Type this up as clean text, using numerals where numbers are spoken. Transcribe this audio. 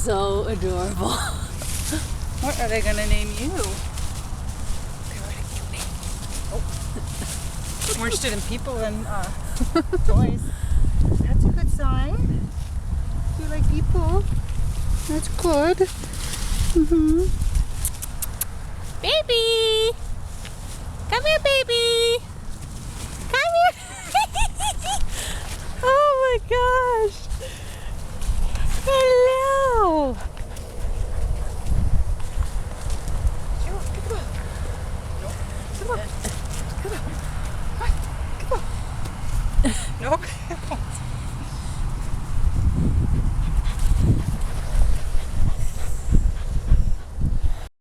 so adorable. What are they gonna name you? Oh. More interested in people than toys. That's a good sign. You like people. That's good. Baby!